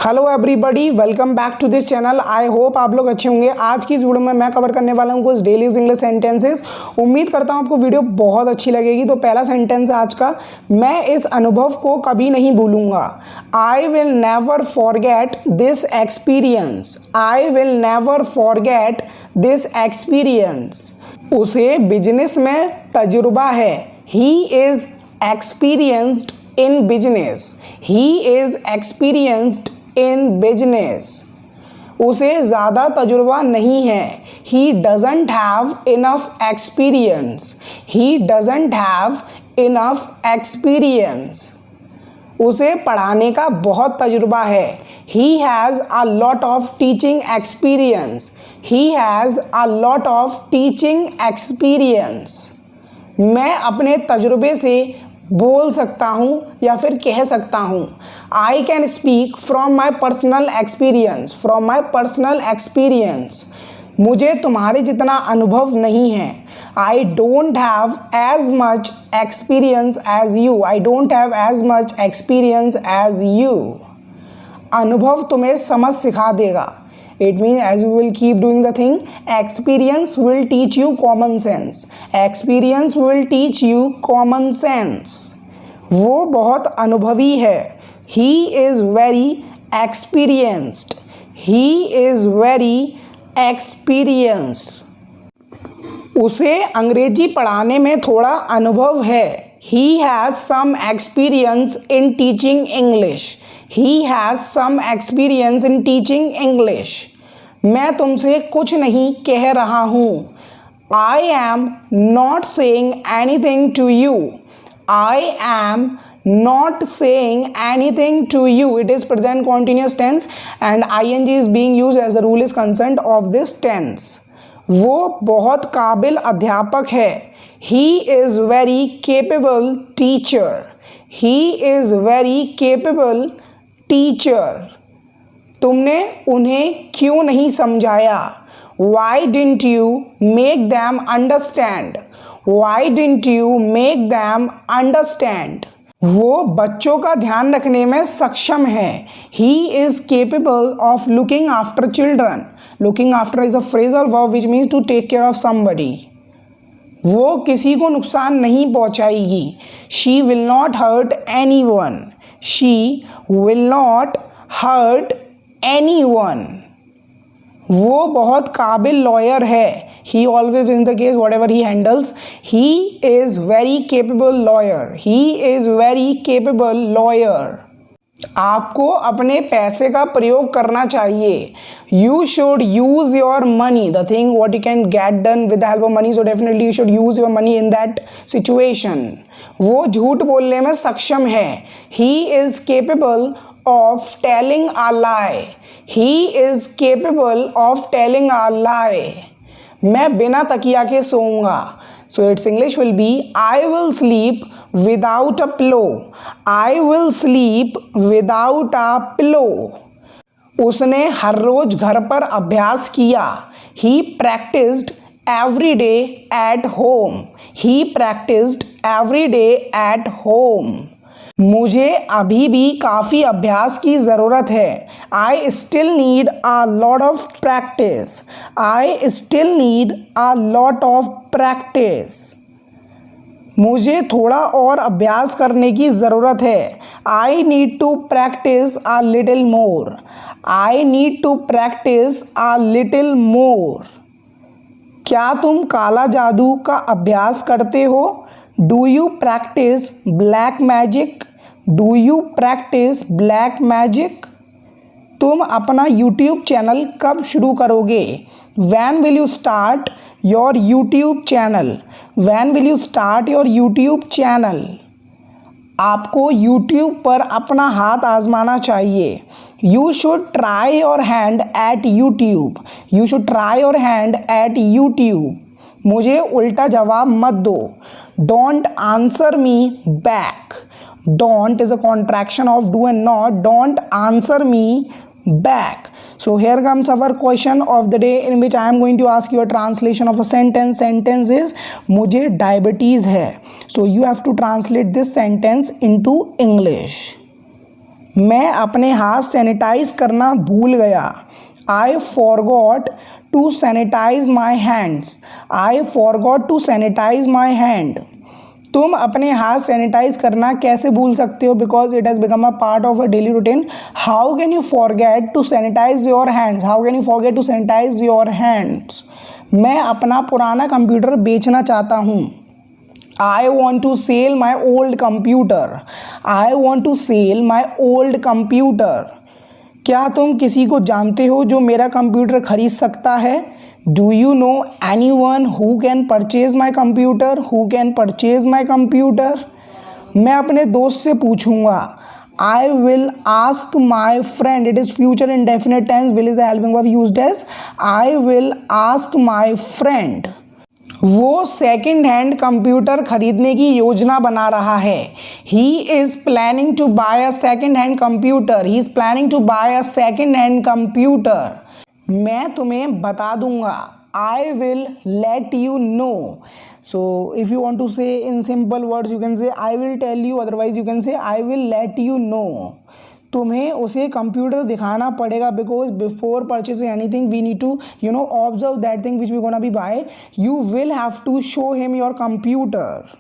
Hello everybody, welcome back to this channel. I hope आप लोग अच्छे होंगे। आज की इस वीडियो में मैं कवर करने वाला हूँ कुछ डेली इंग्लिश सेंटेंसेस। उम्मीद करता हूँ आपको वीडियो बहुत अच्छी लगेगी। तो पहला सेंटेंस आज का, मैं इस अनुभव को कभी नहीं भूलूंगा। I will never forget this experience. I will never forget this experience. उसे बिजनेस में तजुर्बा है। He is experienced in business. He is experienced in business. उसे ज़्यादा तजुर्बा नहीं है। He doesn't have enough experience. He doesn't have enough experience. उसे पढ़ाने का बहुत तजुर्बा है। He has a lot of teaching experience. He has a lot of teaching experience. मैं अपने तजुर्बे से बोल सकता हूँ या फिर कह सकता हूँ। I can speak from my personal experience. From my personal experience. मुझे तुम्हारे जितना अनुभव नहीं है। I don't have as much experience as you. I don't have as much experience as you. अनुभव तुम्हें समझ सिखा देगा। It means as you will keep doing the thing, experience will teach you common sense. Experience will teach you common sense. वो बहुत अनुभवी है। He is very experienced. He is very experienced. उसे अंग्रेजी पढ़ाने में थोड़ा अनुभव है। He has some experience in teaching English. He has some experience in teaching English. मैं तुमसे कुछ नहीं कह रहा हूँ। I am not saying anything to you. I am not saying anything to you. It is present continuous tense and ing is being used as the rule is concerned of this tense. वो बहुत काबिल अध्यापक है। He is very capable teacher. He is very capable teacher. तुमने उन्हें क्यों नहीं समझाया? Why didn't you make them understand? Why didn't you make them understand? वो बच्चों का ध्यान रखने में सक्षम है। He is capable of looking after children. Looking after is a phrasal verb which means to take care of somebody. वो किसी को नुकसान नहीं पहुंचाएगी। She will not hurt anyone. She will not hurt anyone. वो बहुत काबिल लॉयर है। He always in the case whatever he handles. He is very capable lawyer. He is very capable lawyer. आपको अपने पैसे का प्रयोग करना चाहिए। You should use your money. The thing what you can get done with the help of money, so definitely you should use your money in that situation. वो झूठ बोलने में सक्षम है। He is capable of telling a lie. He is capable of telling a lie. मैं बिना तकिया के सोऊंगा। So its English will be I will sleep without a pillow. I will sleep without a pillow. उसने हर रोज घर पर अभ्यास किया। He practiced every day at home. He practiced every day at home. मुझे अभी भी काफ़ी अभ्यास की ज़रूरत है। I still need a lot of practice. I still need a lot of practice. मुझे थोड़ा और अभ्यास करने की ज़रूरत है। I need to practice a little more. I need to practice a little more. क्या तुम काला जादू का अभ्यास करते हो? Do you practice black magic? Do you practice black magic? तुम अपना YouTube चैनल कब शुरू करोगे? When will you start your YouTube channel? When will you start your YouTube channel? आपको YouTube पर अपना हाथ आजमाना चाहिए। You should try your hand at YouTube. You should try your hand at YouTube. मुझे उल्टा जवाब मत दो। Don't answer me back. Don't is a contraction of do and not. Don't answer me back. So here comes our question of the day in which I am going to ask you a translation of a sentence. Sentence is मुझे diabetes है. So you have to translate this sentence into English. मैं अपने हाथ sanitize करना भूल गया। I forgot to sanitize my hands. I forgot to sanitize my hand. तुम अपने हाथ सैनिटाइज करना कैसे भूल सकते हो? Because it has become a part of a daily routine. How can you forget to sanitize your hands? How can you forget to sanitize your hands? मैं अपना पुराना कंप्यूटर बेचना चाहता हूँ। I want to sell my old computer. I want to sell my old computer. क्या तुम किसी को जानते हो जो मेरा कंप्यूटर खरीद सकता है? Do you know anyone who can purchase my computer? Who can purchase my computer? मैं अपने दोस्त से पूछूंगा। I will ask my friend. It is future indefinite tense. Will is a helping verb used as. I will ask my friend. वो second hand computer खरीदने की योजना बना रहा है। He is planning to buy a second hand computer. He is planning to buy a second hand computer. मैं तुम्हें बता दूंगा। I will let you know. So if you want to say in simple words you can say I will tell you, otherwise you can say I will let you know. तुम्हें उसे computer दिखाना पड़ेगा because before purchasing anything we need to observe that thing which we gonna be buy. You will have to show him your computer.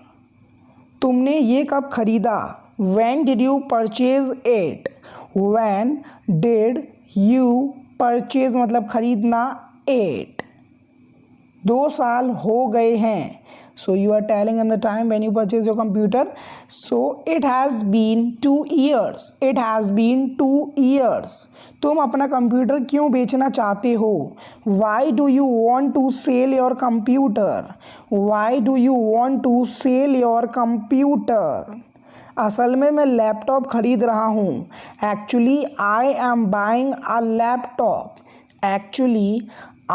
तुमने ये कब खरीदा? When did you purchase it? When did you purchase मतलब खरीदना it. 2 साल हो गए हैं। So you are telling him the time when you purchase your computer. So it has been 2 years. It has been 2 years. तुम अपना computer क्यों बेचना चाहते हो? Why do you want to sell your computer? Why do you want to sell your computer? असल में मैं laptop खरीद रहा हूँ। Actually I am buying a laptop. Actually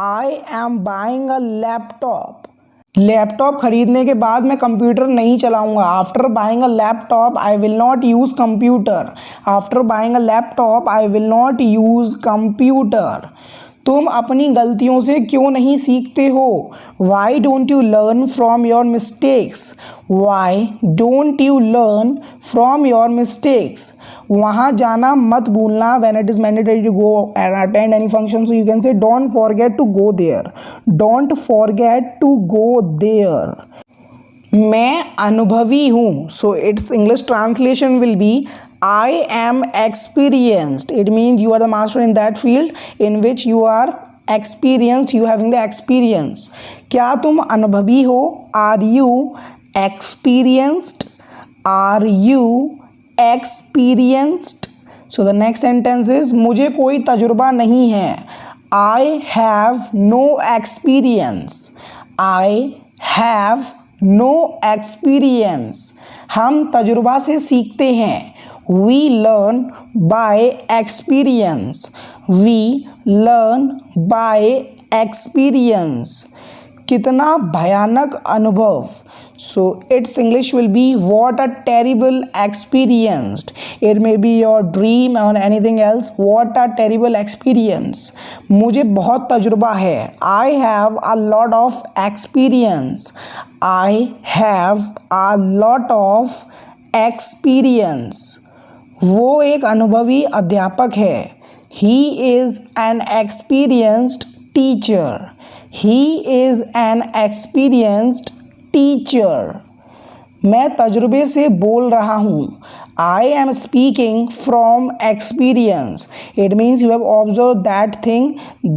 I am buying a laptop. Laptop खरीदने के बाद मैं कंप्यूटर नहीं चलाऊंगा। After buying a laptop I will not use computer. After buying a laptop I will not use computer. तुम अपनी गलतियों से क्यों नहीं सीखते हो? Why don't you learn from your mistakes? Why don't you learn from your mistakes? वहाँ जाना मत भूलना। When it is mandatory to go and attend any function, so you can से don't forget to go there. Don't forget to go there. मैं अनुभवी हूँ। So its English translation will be I am experienced. It means you are the master in that field in which you are experienced. You having the experience. क्या तुम अनुभवी हो? Are you experienced? Are you experienced? So the next sentence is मुझे कोई तजुर्बा नहीं है। I have no experience. I have no experience. हम तजुर्बा से सीखते हैं। We learn by experience. We learn by experience. कितना भयानक अनुभव। So its English will be what a terrible experience. It may be your dream or anything else. What a terrible experience. मुझे बहुत तजुर्बा है। I have a lot of experience. I have a lot of experience. वो एक अनुभवी अध्यापक है। He is an experienced teacher. He is an experienced teacher. मैं तजुर्बे से बोल रहा हूँ। I am speaking from experience. It means you have observed that thing,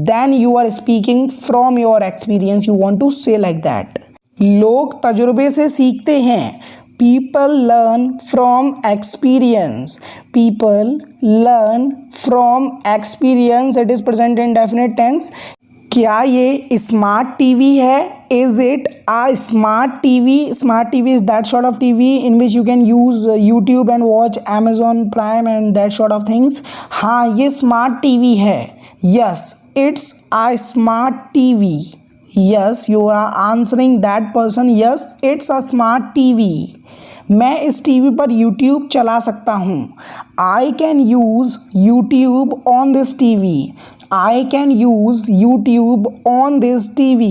then you are speaking from your experience. You want to say like that. लोग तजुर्बे से सीखते हैं। People learn from experience. People learn from experience. It is present indefinite tense. क्या ये smart TV है? Is it a smart TV? Smart TV is that sort of TV in which you can use YouTube and watch Amazon Prime and that sort of things. हाँ, ये smart TV है। Yes, it's a smart TV. Yes, you are answering that person. Yes, it's a smart TV. मैं इस TV पर YouTube चला सकता हूँ। I can use YouTube on this TV. I can use YouTube on this TV.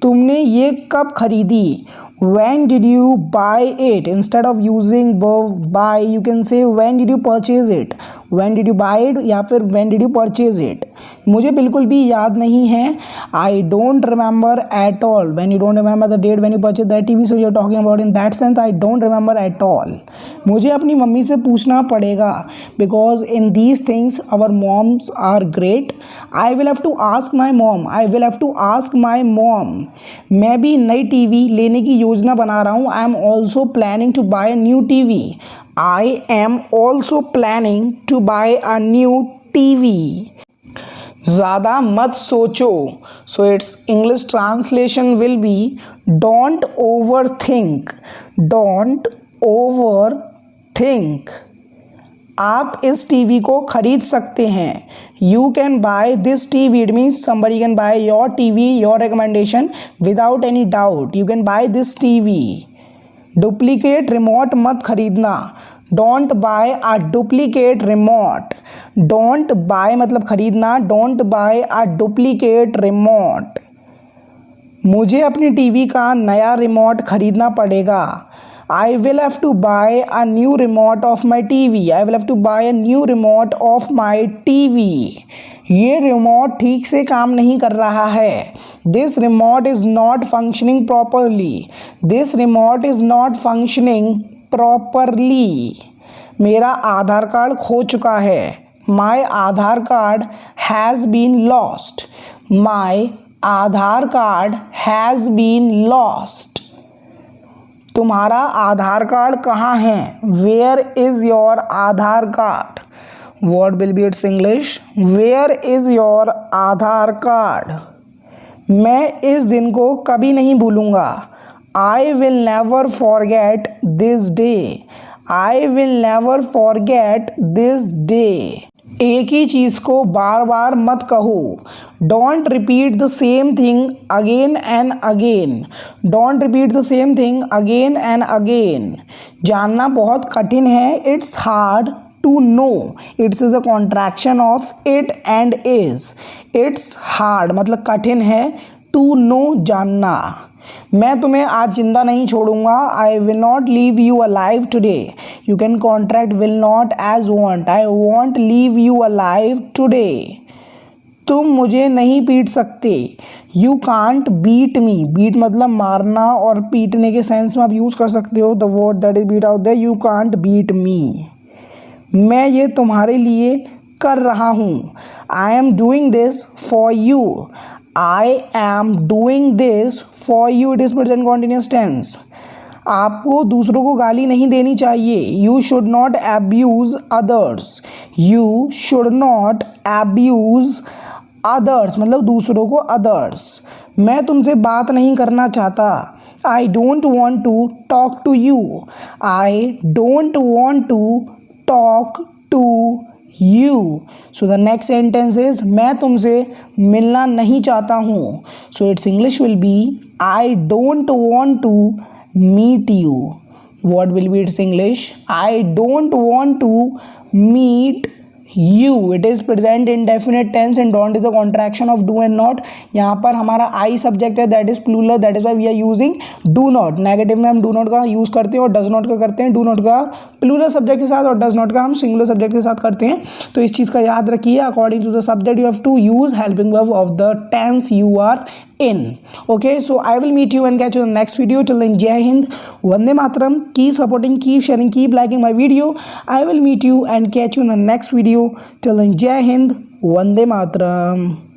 तुमने ये कब खरीदी? When did you buy it? Instead of using verb buy, you can say when did you purchase it? When did you buy it या फिर when did you purchase it? मुझे बिल्कुल भी याद नहीं है. I don't remember at all. When you don't remember the date when you purchased that TV, so you're talking about in that sense I don't remember at all. मुझे अपनी mummy से पूछना पड़ेगा because in these things our moms are great. I will have to ask my mom. I will have to ask my mom. मैं भी नई TV लेने की योजना बना रहा हूँ. I am also planning to buy a new TV. I am also planning to buy a new TV. ज़्यादा मत सोचो. So its English translation will be don't overthink. Don't overthink. आप इस टीवी को खरीद सकते हैं. You can buy this TV. It means somebody can buy your TV, your recommendation without any doubt. You can buy this TV. Duplicate remote मत खरीदना. Don't buy a duplicate remote. Don't buy मतलब खरीदना. Don't buy a duplicate remote. मुझे अपनी TV का नया remote खरीदना पड़ेगा. I will have to buy a new remote of my TV. I will have to buy a new remote of my TV. ये remote ठीक से काम नहीं कर रहा है. This remote is not functioning properly. This remote is not functioning properly. मेरा आधार card खो चुका है. My Aadhaar card has been lost. My Aadhaar card has been lost. तुम्हारा आधार कार्ड कहाँ है? Where is your Aadhaar card? What will be its English? Where is your Aadhaar card? मैं इस दिन को कभी नहीं भूलूंगा. I will never forget this day. I will never forget this day. एक ही चीज़ को बार बार मत कहो. Don't repeat the same thing again and again. Don't repeat the same thing again and again. जानना बहुत कठिन है. It's hard to know. It is a contraction of it and is. It's hard मतलब कठिन है. To know जानना. मैं तुम्हें आज जिंदा नहीं छोड़ूंगा. I will not leave you alive today. You can contract will not as want. I won't leave you alive today. तुम मुझे नहीं पीट सकते. You can't beat me. beat मतलब मारना और पीटने के सेंस में आप यूज़ कर सकते हो. The word that is beat out there. You can't beat me. मैं ये तुम्हारे लिए कर रहा हूँ. I am doing this for you. I am doing this for you. It is present continuous tense. आपको दूसरों को गाली नहीं देनी चाहिए. You should not abuse others. You should not abuse others मतलब दूसरों को others. मैं तुमसे बात नहीं करना चाहता. I don't want to talk to you. I don't want to talk to you. So the next sentence is मैं तुमसे मिलना नहीं चाहता हूँ. So its English will be I don't want to meet you. What will be its English? I don't want to meet you. It is present indefinite tense and don't is a contraction of do and not. यहाँ पर हमारा I subject है, that is plural, that is why we are using do not. Negative में हम do not का use करते हैं और does not का करते हैं. do not का प्लूरल सब्जेक्ट के साथ और does not का हम सिंगुलर सब्जेक्ट के साथ करते हैं. तो इस चीज़ का याद रखिए. According to the subject you have to use helping verb of the tense you are in. Okay, so I will meet you and catch you in the next video. Till then, Jai Hind, Vande Mataram. Keep supporting, keep sharing, keep liking my video. I will meet you and catch you in the next video. Till then, Jai Hind, Vande Mataram.